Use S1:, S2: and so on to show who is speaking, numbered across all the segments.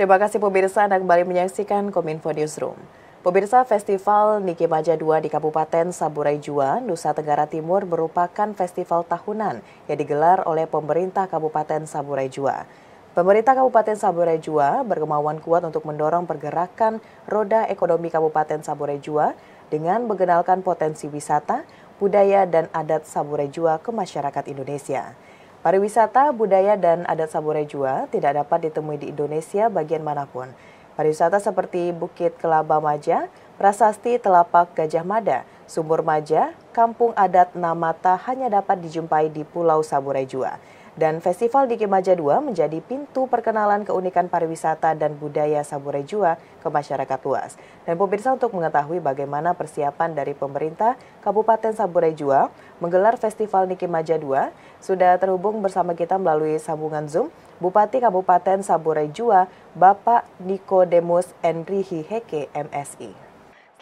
S1: Terima kasih pemirsa Anda kembali menyaksikan Kominfo Newsroom. Pemirsa, Festival Niki Maja 2 di Kabupaten Saburai Jua, Nusa Tenggara Timur merupakan festival tahunan yang digelar oleh pemerintah Kabupaten Saburai Jua. Pemerintah Kabupaten Saburai Jua berkemauan kuat untuk mendorong pergerakan roda ekonomi Kabupaten Saburai Jua dengan mengenalkan potensi wisata, budaya, dan adat Saburai Jua ke masyarakat Indonesia. Pariwisata, budaya, dan adat Saburai Jua tidak dapat ditemui di Indonesia bagian manapun. Pariwisata seperti Bukit Kelaba Maja, Prasasti Telapak Gajah Mada, Sumur Maja, Kampung Adat Namata hanya dapat dijumpai di Pulau Saburai Jua. Dan Festival Niki Maja 2 menjadi pintu perkenalan keunikan pariwisata dan budaya Saburai Jua ke masyarakat luas. Dan pemirsa, untuk mengetahui bagaimana persiapan dari pemerintah Kabupaten Saburai Jua menggelar Festival Niki Maja 2, sudah terhubung bersama kita melalui sambungan Zoom Bupati Kabupaten Saburai Jua, Bapak Nikodemus Enrihi Heke, MSI.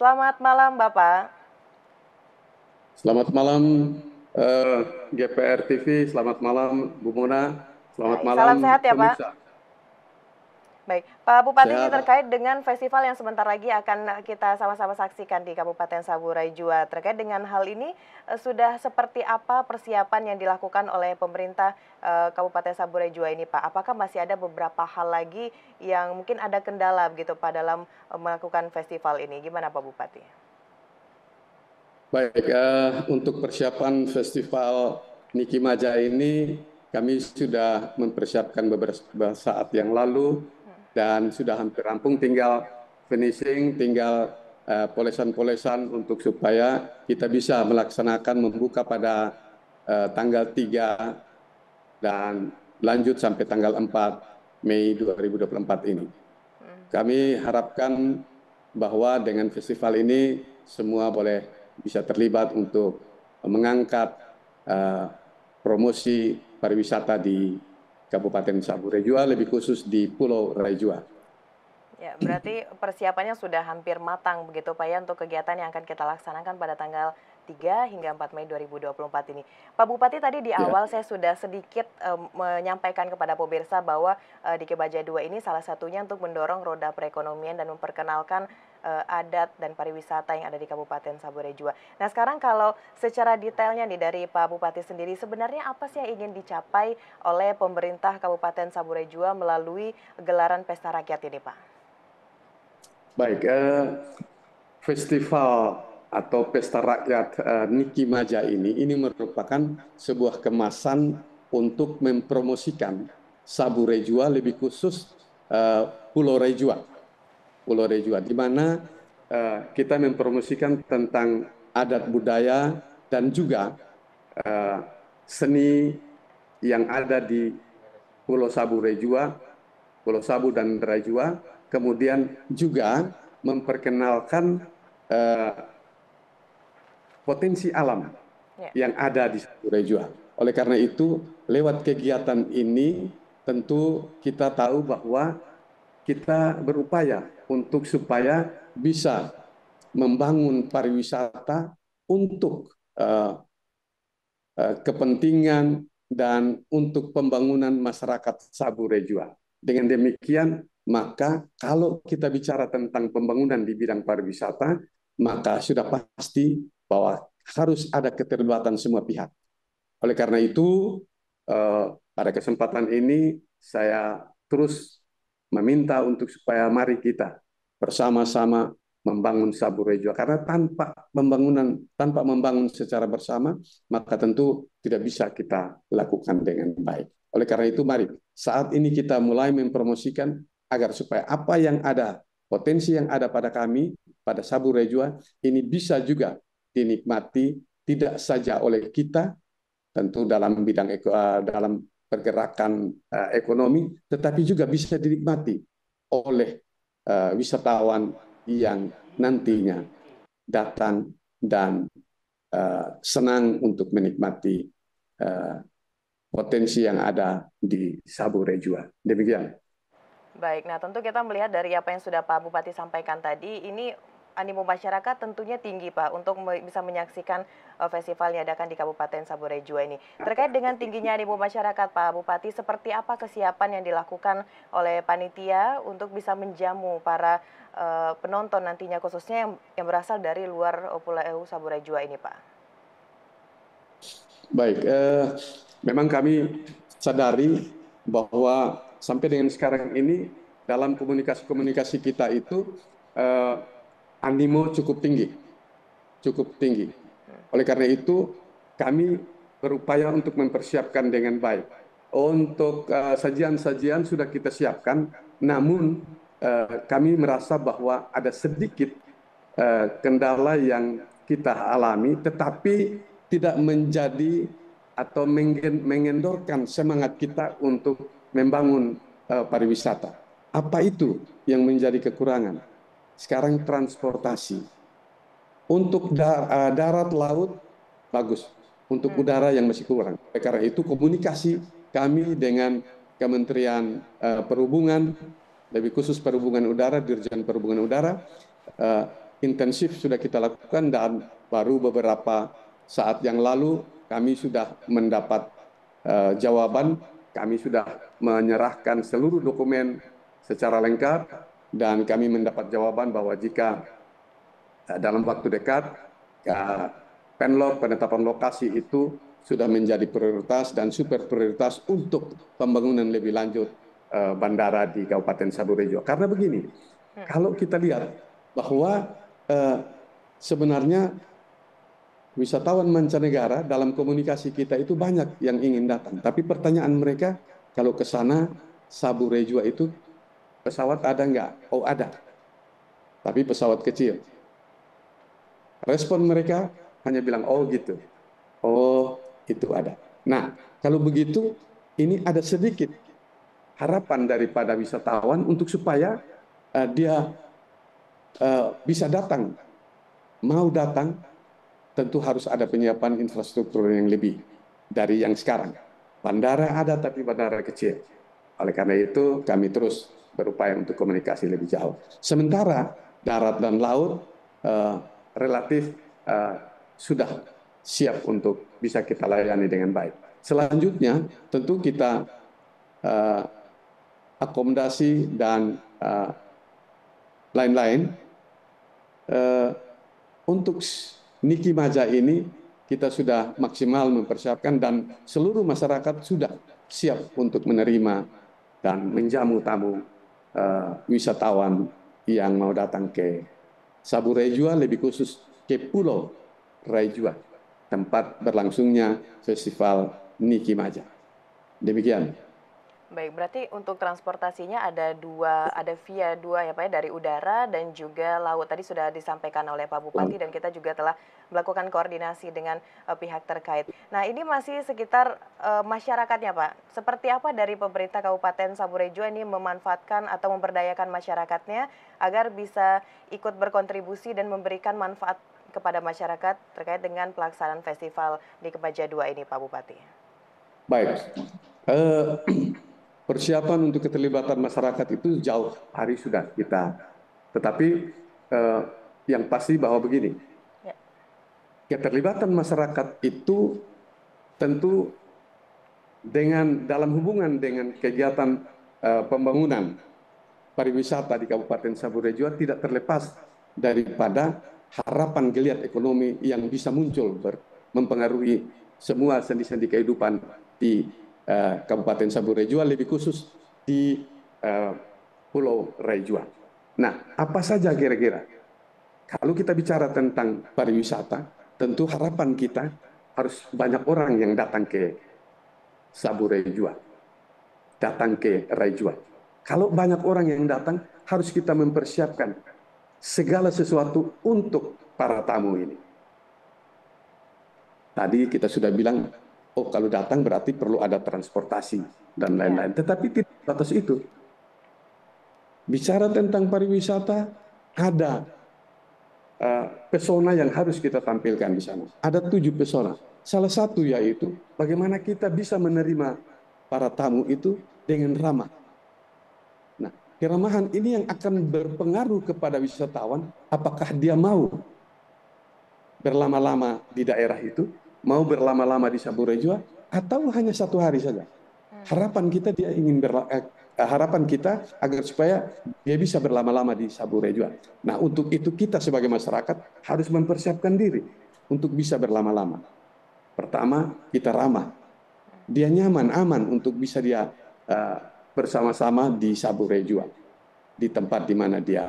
S1: Selamat malam, Bapak.
S2: Selamat malam GPR TV, selamat malam Bu Mona, selamat
S1: Baik,
S2: malam
S1: salam sehat ya, Pak.
S2: pemirsa.
S1: Baik, Pak Bupati, ini
S2: Sehat.
S1: terkait dengan festival yang sebentar lagi akan kita sama-sama saksikan di Kabupaten Saburai Jua. Terkait dengan hal ini, sudah seperti apa persiapan yang dilakukan oleh pemerintah Kabupaten Saburai Jua ini, Pak? Apakah masih ada beberapa hal lagi yang mungkin ada kendala begitu Pak dalam melakukan festival ini? Gimana Pak Bupati?
S2: Baik, untuk persiapan Festival Niki Maja ini kami sudah mempersiapkan beberapa saat yang lalu dan sudah hampir rampung, tinggal finishing, tinggal polesan-polesan untuk supaya kita bisa melaksanakan membuka pada tanggal 3 dan lanjut sampai tanggal 4 Mei 2024 ini. Kami harapkan bahwa dengan festival ini semua boleh bisa terlibat untuk mengangkat promosi pariwisata di Kabupaten Saburai Jua, lebih khusus di Pulau Raijua.
S1: Ya, berarti persiapannya sudah hampir matang begitu Pak ya untuk kegiatan yang akan kita laksanakan pada tanggal 3 hingga 4 Mei 2024 ini. Pak Bupati, tadi di
S2: Ya.
S1: awal saya sudah sedikit menyampaikan kepada pemirsa bahwa di Kebaja 2 ini salah satunya untuk mendorong roda perekonomian dan memperkenalkan adat dan pariwisata yang ada di Kabupaten Saburai Jua. Nah, sekarang kalau secara detailnya nih dari Pak Bupati sendiri, sebenarnya apa sih yang ingin dicapai oleh pemerintah Kabupaten Saburai Jua melalui gelaran pesta rakyat ini, Pak?
S2: Baik, festival atau pesta rakyat Niki Maja ini merupakan sebuah kemasan untuk mempromosikan Saburai Jua, lebih khusus Pulau Raijua. Pulau Raijua, di mana kita mempromosikan tentang adat budaya dan juga seni yang ada di Pulau Sabu Raijua, Pulau Sabu dan Raijua, kemudian juga memperkenalkan potensi alam yang ada di Saburai Jua. Oleh karena itu, lewat kegiatan ini tentu kita tahu bahwa kita berupaya untuk supaya bisa membangun pariwisata untuk kepentingan dan untuk pembangunan masyarakat Saburai Jua. Dengan demikian, maka kalau kita bicara tentang pembangunan di bidang pariwisata, maka sudah pasti bahwa harus ada keterlibatan semua pihak. Oleh karena itu, pada kesempatan ini saya terus meminta untuk supaya mari kita bersama-sama membangun Saburai Jua. Karena tanpa membangun secara bersama, maka tentu tidak bisa kita lakukan dengan baik. Oleh karena itu, mari saat ini kita mulai mempromosikan agar supaya apa yang ada, potensi yang ada pada kami, pada Saburai Jua, ini bisa juga dinikmati tidak saja oleh kita, tentu dalam bidang dalam pergerakan ekonomi, tetapi juga bisa dinikmati oleh wisatawan yang nantinya datang dan senang untuk menikmati potensi yang ada di Saburai Jua. Demikian.
S1: Baik, nah tentu kita melihat dari apa yang sudah Pak Bupati sampaikan tadi, ini animo masyarakat tentunya tinggi Pak untuk bisa menyaksikan festival yang diadakan di Kabupaten Saburai Jua ini. Terkait dengan tingginya animo masyarakat Pak Bupati, seperti apa kesiapan yang dilakukan oleh panitia untuk bisa menjamu para penonton nantinya, khususnya yang berasal dari luar Pulau Saburai Jua ini Pak?
S2: Baik, memang kami sadari bahwa sampai dengan sekarang ini dalam komunikasi-komunikasi kita itu eh, animo cukup tinggi. Oleh karena itu, kami berupaya untuk mempersiapkan dengan baik. Untuk sajian-sajian sudah kita siapkan, namun kami merasa bahwa ada sedikit kendala yang kita alami, tetapi tidak menjadi atau mengendorkan semangat kita untuk membangun pariwisata. Apa itu yang menjadi kekurangan? Sekarang transportasi. Untuk darat, laut, bagus. Untuk udara yang masih kurang. Karena itu komunikasi kami dengan Kementerian Perhubungan, lebih khusus Perhubungan Udara, Dirjen Perhubungan Udara, uh, intensif sudah kita lakukan dan baru beberapa saat yang lalu kami sudah mendapat jawaban, kami sudah menyerahkan seluruh dokumen secara lengkap dan kami mendapat jawaban bahwa jika dalam waktu dekat penlok penetapan lokasi itu sudah menjadi prioritas dan super prioritas untuk pembangunan lebih lanjut bandara di Kabupaten Saburejo. Karena begini, kalau kita lihat bahwa sebenarnya wisatawan mancanegara dalam komunikasi kita itu banyak yang ingin datang. Tapi pertanyaan mereka, kalau ke sana Saburejo itu pesawat ada nggak? Oh ada, tapi pesawat kecil. Respon mereka hanya bilang, oh gitu, oh itu ada. Nah, kalau begitu, ini ada sedikit harapan daripada wisatawan untuk supaya dia bisa datang, mau datang, tentu harus ada penyiapan infrastruktur yang lebih dari yang sekarang. Bandara ada tapi bandara kecil. Oleh karena itu kami terus berupaya untuk komunikasi lebih jauh. Sementara darat dan laut relatif sudah siap untuk bisa kita layani dengan baik. Selanjutnya tentu kita akomodasi dan lain-lain. Untuk Niki Maja ini kita sudah maksimal mempersiapkan dan seluruh masyarakat sudah siap untuk menerima dan menjamu tamu wisatawan yang mau datang ke Saburai Jua, lebih khusus ke Pulau Raijua, tempat berlangsungnya festival Niki Maja. Demikian.
S1: Baik, berarti untuk transportasinya ada via dua ya Pak ya, dari udara dan juga laut. Tadi sudah disampaikan oleh Pak Bupati dan kita juga telah melakukan koordinasi dengan pihak terkait. Nah, ini masih sekitar masyarakatnya Pak. Seperti apa dari pemerintah Kabupaten Saburai Jua ini memanfaatkan atau memberdayakan masyarakatnya agar bisa ikut berkontribusi dan memberikan manfaat kepada masyarakat terkait dengan pelaksanaan festival Niki Maja 2 ini Pak Bupati?
S2: Baik. Persiapan untuk keterlibatan masyarakat itu jauh hari sudah kita. Tetapi yang pasti bahwa begini, keterlibatan masyarakat itu tentu dalam hubungan dengan kegiatan pembangunan pariwisata di Kabupaten Saburai Jua tidak terlepas daripada harapan geliat ekonomi yang bisa muncul mempengaruhi semua sendi-sendi kehidupan di Kabupaten Saburai Jua, lebih khusus di Pulau Raijua. Nah, apa saja kira-kira? Kalau kita bicara tentang pariwisata, tentu harapan kita harus banyak orang yang datang ke Saburai Jua, datang ke Raijua. Kalau banyak orang yang datang, harus kita mempersiapkan segala sesuatu untuk para tamu ini. Tadi kita sudah bilang, oh kalau datang berarti perlu ada transportasi dan lain-lain. Tetapi tidak batas itu. Bicara tentang pariwisata, ada pesona yang harus kita tampilkan di sana. Ada 7 pesona. Salah satu yaitu bagaimana kita bisa menerima para tamu itu dengan ramah. Nah, keramahan ini yang akan berpengaruh kepada wisatawan, apakah dia mau berlama-lama di daerah itu, mau berlama-lama di Saburai Jua, atau hanya 1 hari saja. Harapan kita harapan kita agar supaya dia bisa berlama-lama di Saburai Jua. Nah, untuk itu kita sebagai masyarakat harus mempersiapkan diri untuk bisa berlama-lama. Pertama, kita ramah. Dia nyaman, aman untuk bisa dia bersama-sama di Saburai Jua, di tempat di mana dia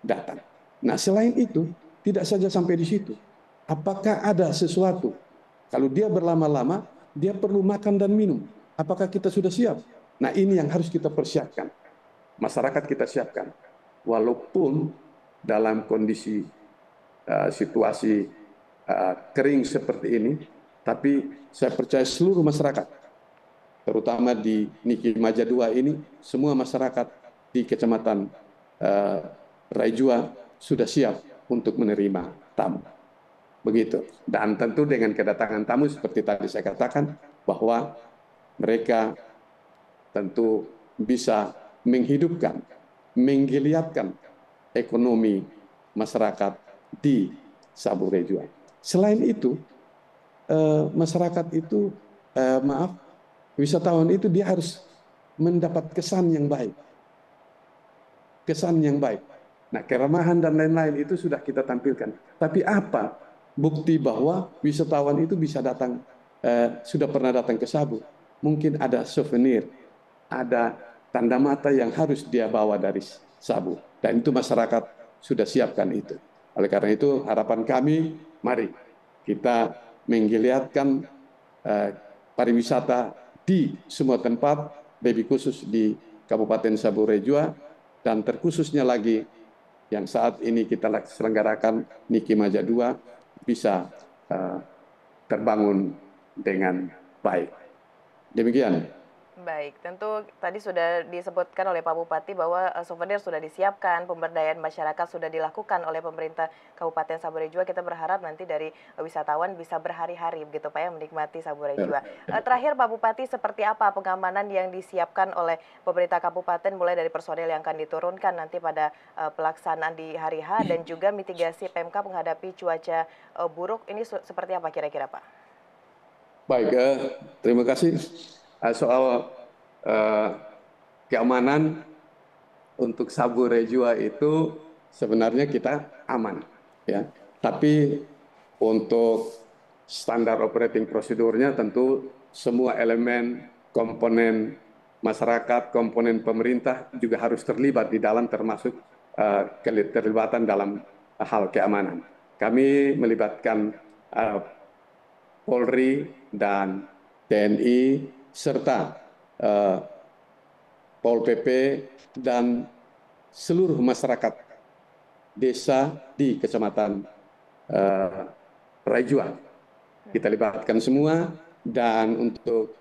S2: datang. Nah, selain itu, tidak saja sampai di situ. Apakah ada sesuatu? Kalau dia berlama-lama, dia perlu makan dan minum. Apakah kita sudah siap? Nah, ini yang harus kita persiapkan. Masyarakat kita siapkan. Walaupun dalam kondisi situasi kering seperti ini, tapi saya percaya seluruh masyarakat, terutama di Niki Maja 2 ini, semua masyarakat di Kecamatan Raijua sudah siap untuk menerima tamu. Begitu. Dan tentu dengan kedatangan tamu seperti tadi saya katakan, bahwa mereka tentu bisa menghidupkan, menggeliatkan ekonomi masyarakat di Saburai Jua. Selain itu, masyarakat itu, wisatawan itu dia harus mendapat kesan yang baik. Kesan yang baik. Nah, keramahan dan lain-lain itu sudah kita tampilkan. Tapi apa bukti bahwa wisatawan itu bisa datang, sudah pernah datang ke Sabu? Mungkin ada souvenir, ada tanda mata yang harus dia bawa dari Sabu. Dan itu masyarakat sudah siapkan itu. Oleh karena itu, harapan kami, mari kita menggeliatkan pariwisata di semua tempat, lebih khusus di Kabupaten Saburai Jua, dan terkhususnya lagi yang saat ini kita selenggarakan Niki Maja 2 bisa terbangun dengan baik. Demikian.
S1: Baik, tentu tadi sudah disebutkan oleh Pak Bupati bahwa souvenir sudah disiapkan, pemberdayaan masyarakat sudah dilakukan oleh pemerintah Kabupaten Saburai Jua. Kita berharap nanti dari wisatawan bisa berhari-hari begitu Pak ya menikmati Saburai Jua. Terakhir Pak Bupati, seperti apa pengamanan yang disiapkan oleh pemerintah kabupaten mulai dari personel yang akan diturunkan nanti pada pelaksanaan di hari H dan juga mitigasi PMK menghadapi cuaca buruk ini seperti apa kira-kira Pak?
S2: Baik, terima kasih. Soal keamanan untuk Saburai Jua itu sebenarnya kita aman, ya. Tapi untuk standar operating prosedurnya tentu semua elemen, komponen masyarakat, komponen pemerintah juga harus terlibat di dalam, termasuk keterlibatan dalam hal keamanan. Kami melibatkan Polri dan TNI serta Pol PP dan seluruh masyarakat desa di Kecamatan Raijua. Kita libatkan semua, dan untuk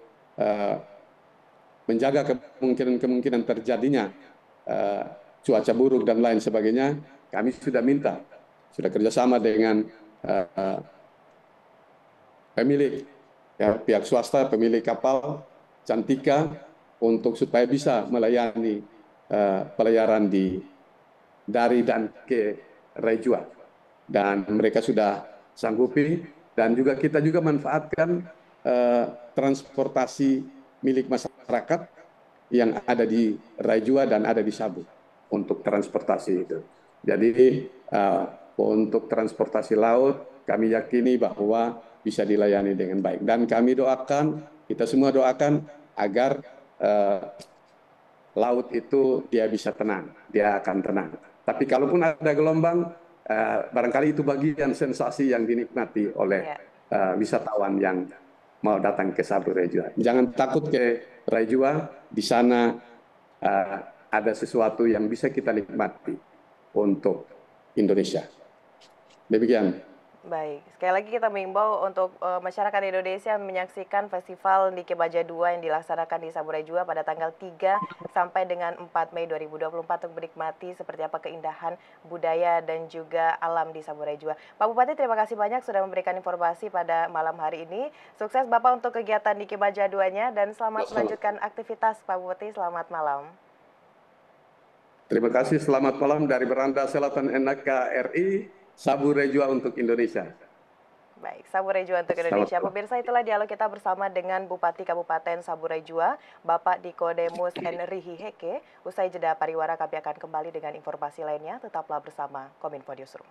S2: menjaga kemungkinan terjadinya cuaca buruk dan lain sebagainya, kami sudah kerjasama dengan pemilik, ya, pihak swasta, pemilik kapal Cantika, untuk supaya bisa melayani pelayaran dari dan ke Raijua. Dan mereka sudah sanggupi, dan juga kita juga manfaatkan transportasi milik masyarakat yang ada di Raijua dan ada di Sabu untuk transportasi itu. Jadi untuk transportasi laut kami yakini bahwa bisa dilayani dengan baik, dan kami doakan, kita semua doakan agar laut itu dia bisa tenang, dia akan tenang. Tapi kalaupun ada gelombang, barangkali itu bagian sensasi yang dinikmati oleh wisatawan yang mau datang ke Saburai Jua. Jangan takut ke Raijua, di sana ada sesuatu yang bisa kita nikmati untuk Indonesia. Demikian.
S1: Baik, sekali lagi kita mengimbau untuk masyarakat Indonesia menyaksikan Festival Nike Maja 2 yang dilaksanakan di Saburai Jua pada tanggal 3 sampai dengan 4 Mei 2024 untuk menikmati seperti apa keindahan budaya dan juga alam di Saburai Jua. Pak Bupati, terima kasih banyak sudah memberikan informasi pada malam hari ini. Sukses Bapak untuk kegiatan Nike Maja 2-nya dan selamat melanjutkan aktivitas Pak Bupati. Selamat malam.
S2: Terima kasih, selamat malam dari Beranda Selatan NKRI, Sabure Jua untuk Indonesia.
S1: Baik, Saburai Jua untuk Indonesia. Pemirsa, itulah dialog kita bersama dengan Bupati Kabupaten Saburai Jua, Bapak Nikodemus Enrihi Heke. Usai jeda pariwara, kami akan kembali dengan informasi lainnya. Tetaplah bersama Kominfo Newsroom.